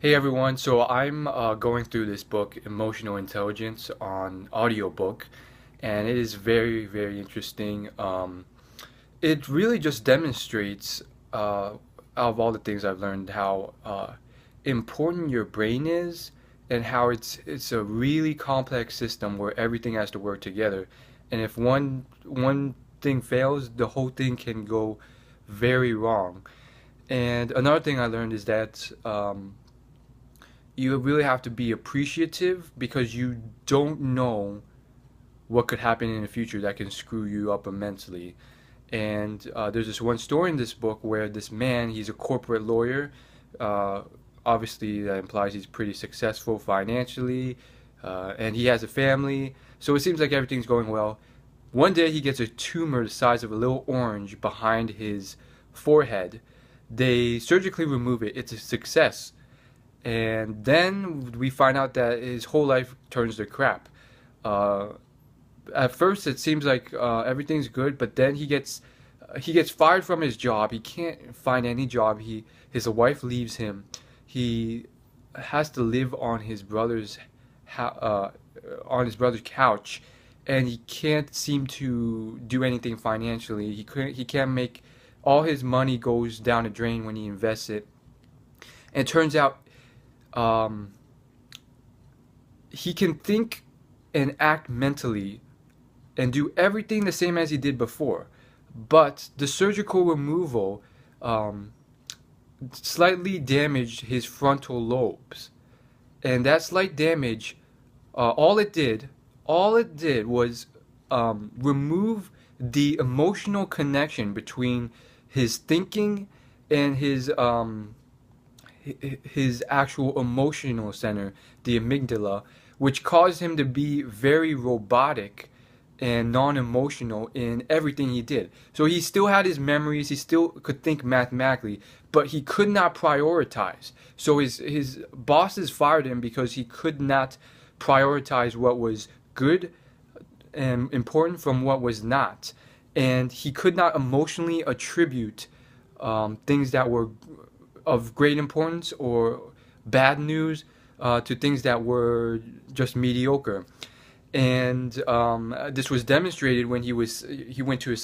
Hey everyone, so I'm going through this book, Emotional Intelligence, on audiobook, and it is very, very interesting. It really just demonstrates, out of all the things I've learned, how important your brain is, and how it's a really complex system where everything has to work together. And if one thing fails, the whole thing can go very wrong. And another thing I learned is that you really have to be appreciative because you don't know what could happen in the future that can screw you up immensely. And there's this one story in this book where this man, he's a corporate lawyer. Uh, Obviously, that implies he's pretty successful financially, and he has a family. So it seems like everything's going well. One day, he gets a tumor the size of a little orange behind his forehead. They surgically remove it. It's a success. And then we find out that his whole life turns to crap. Uh, at first, it seems like everything's good, but then he gets fired from his job. He can't find any job. His wife leaves him. He has to live on his brother's couch, and he can't seem to do anything financially. He can't make all his money goes down the drain when he invests it. And it turns out um, he can think and act mentally and do everything the same as he did before. But the surgical removal um, slightly damaged his frontal lobes. And that slight damage, all it did was remove the emotional connection between his thinking and his actual emotional center, the amygdala, which caused him to be very robotic and non-emotional in everything he did. So he still had his memories, he still could think mathematically, but he could not prioritize. So his bosses fired him because he could not prioritize what was good and important from what was not. And he could not emotionally attribute things that were of great importance or bad news to things that were just mediocre. And this was demonstrated when he went to a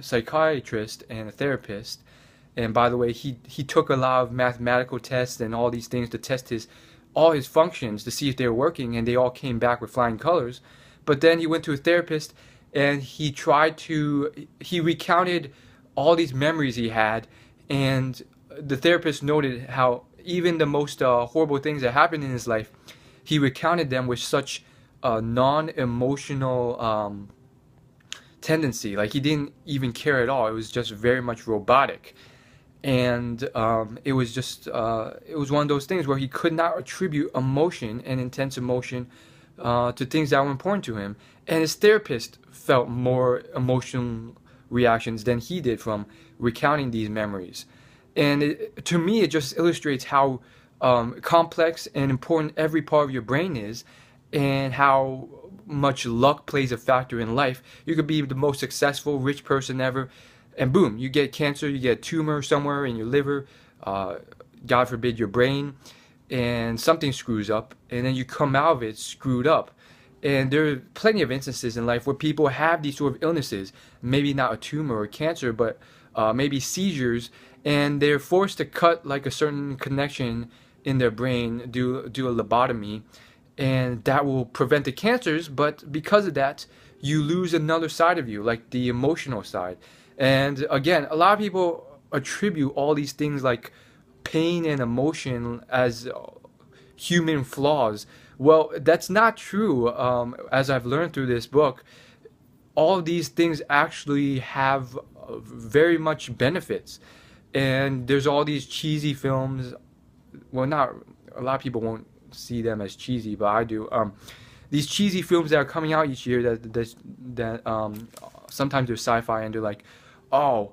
psychiatrist and a therapist. And by the way, he took a lot of mathematical tests and all these things to test his all his functions to see if they were working, and they all came back with flying colors. But then he went to a therapist and he recounted all these memories he had, and the therapist noted how even the most horrible things that happened in his life, he recounted them with such a non-emotional tendency. Like he didn't even care at all. It was just very much robotic. And it was one of those things where he could not attribute emotion and intense emotion to things that were important to him. And his therapist felt more emotional reactions than he did from recounting these memories. And to me, it just illustrates how complex and important every part of your brain is, and how much luck plays a factor in life. You could be the most successful, rich person ever, and boom, you get cancer, you get a tumor somewhere in your liver, uh, God forbid your brain, and something screws up, and then you come out of it screwed up. And there are plenty of instances in life where people have these sort of illnesses, maybe not a tumor or cancer, but maybe seizures, and they're forced to cut like a certain connection in their brain, do a lobotomy, and that will prevent the cancers. But because of that, you lose another side of you, like the emotional side. And again, a lot of people attribute all these things like pain and emotion as human flaws. Well, that's not true. As I've learned through this book, all of these things actually have very much benefits. And there's all these cheesy films. Well, not a lot of people won't see them as cheesy, but I do. These cheesy films that are coming out each year that sometimes they're sci-fi, and they're like, oh,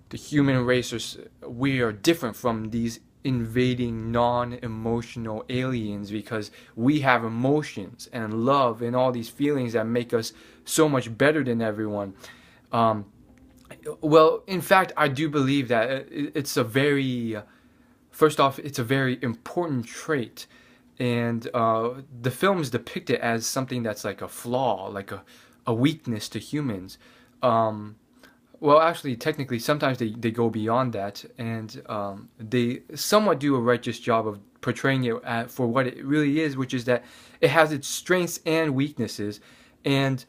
the human race we are different from these invading non-emotional aliens because we have emotions and love and all these feelings that make us so much better than everyone. Um, well, in fact, I do believe that it's a very first off, it's a very important trait, and the films depict it as something that's like a flaw, like a weakness to humans. Um, well, actually, technically, sometimes they go beyond that, and they somewhat do a righteous job of portraying it for what it really is, which is that it has its strengths and weaknesses, and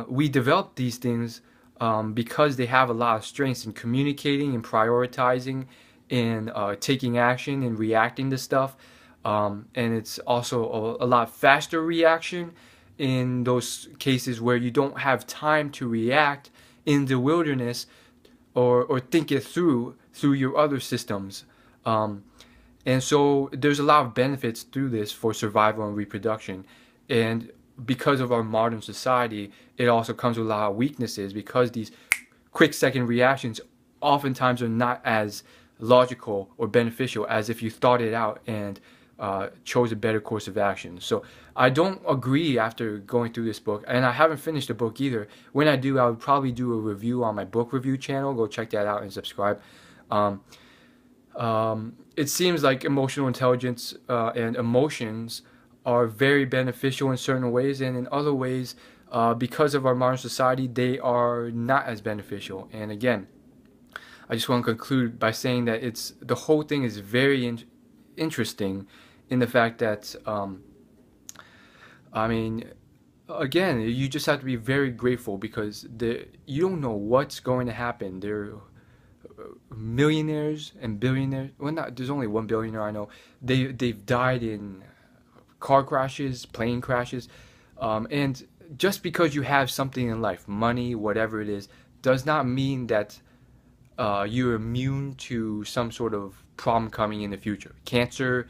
we develop these things because they have a lot of strengths in communicating and prioritizing, in taking action and reacting to stuff, and it's also a lot faster reaction in those cases where you don't have time to react in the wilderness, or think it through your other systems. Um, and so there's a lot of benefits through this for survival and reproduction. And because of our modern society, it also comes with a lot of weaknesses, because these quick second reactions oftentimes are not as logical or beneficial as if you thought it out and chose a better course of action. So I don't agree after going through this book, and I haven't finished the book either. When I do, I would probably do a review on my book review channel. Go check that out and subscribe. Um, it seems like emotional intelligence and emotions are very beneficial in certain ways, and in other ways, because of our modern society, they are not as beneficial. And again, I just want to conclude by saying that the whole thing is very interesting in the fact that, I mean, again, you just have to be very grateful, because you don't know what's going to happen. There are millionaires and billionaires. Well, not there's only one billionaire I know. They've died in car crashes, plane crashes, and just because you have something in life, money, whatever it is, does not mean that you're immune to some sort of problem coming in the future. Cancer,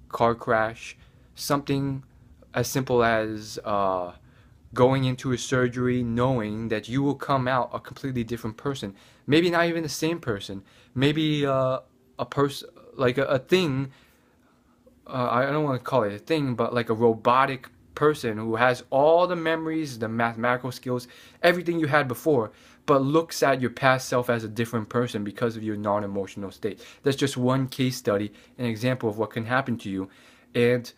car crash, something as simple as going into a surgery knowing that you will come out a completely different person. Maybe not even the same person. Maybe a person, like a thing, I don't want to call it a thing, but like a robotic person who has all the memories, the mathematical skills, everything you had before, but looks at your past self as a different person because of your non-emotional state. That's just one case study, an example of what can happen to you. And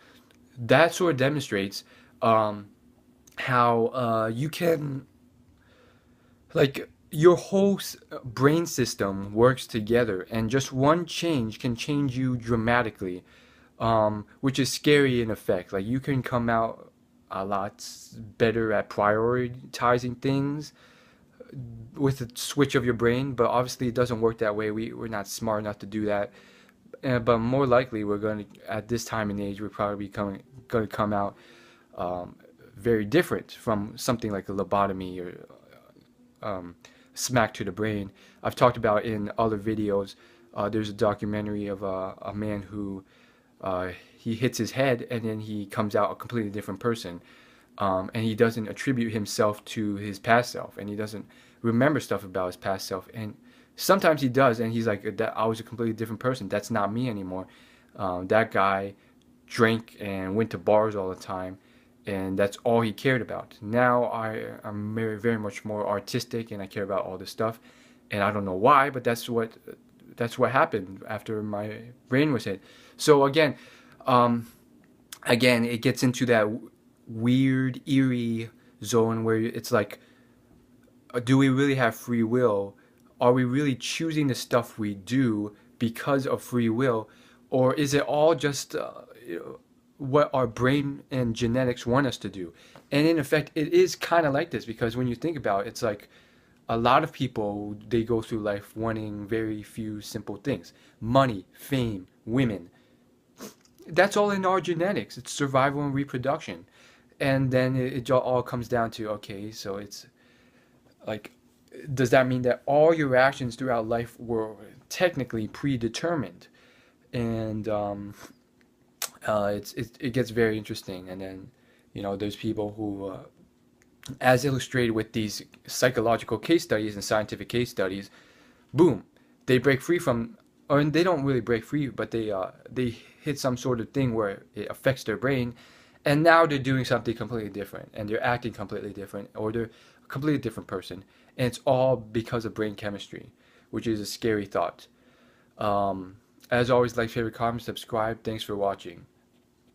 that sort of demonstrates how you can, like, your whole brain system works together, and just one change can change you dramatically, which is scary in effect. Like, you can come out a lot better at prioritizing things with a switch of your brain, but obviously it doesn't work that way. We're not smart enough to do that. But more likely, we're going to, at this time and age, we're probably going to come out very different from something like a lobotomy or smack to the brain. I've talked about in other videos. There's a documentary of a man who he hits his head and then he comes out a completely different person, and he doesn't attribute himself to his past self, and he doesn't remember stuff about his past self. And sometimes he does, and he's like, I was a completely different person. That's not me anymore. That guy drank and went to bars all the time, and that's all he cared about. Now I'm very, very much more artistic, and I care about all this stuff, and I don't know why, but that's what happened after my brain was hit. So again, it gets into that weird, eerie zone where it's like, do we really have free will? Are we really choosing the stuff we do because of free will, or is it all just what our brain and genetics want us to do? And in effect, it is kind of like this, because when you think about it, it's like a lot of people, they go through life wanting very few simple things: money, fame, women. That's all in our genetics. It's survival and reproduction. And then it all comes down to, okay, so it's like, does that mean that all your actions throughout life were technically predetermined? And it gets very interesting. And then, there's people who, as illustrated with these psychological case studies and scientific case studies, boom, they break free from, or they don't really break free, but they hit some sort of thing where it affects their brain, and now they're doing something completely different, and they're acting completely different, or they're a completely different person, and it's all because of brain chemistry, which is a scary thought. As always, like, favorite, comment, subscribe. Thanks for watching.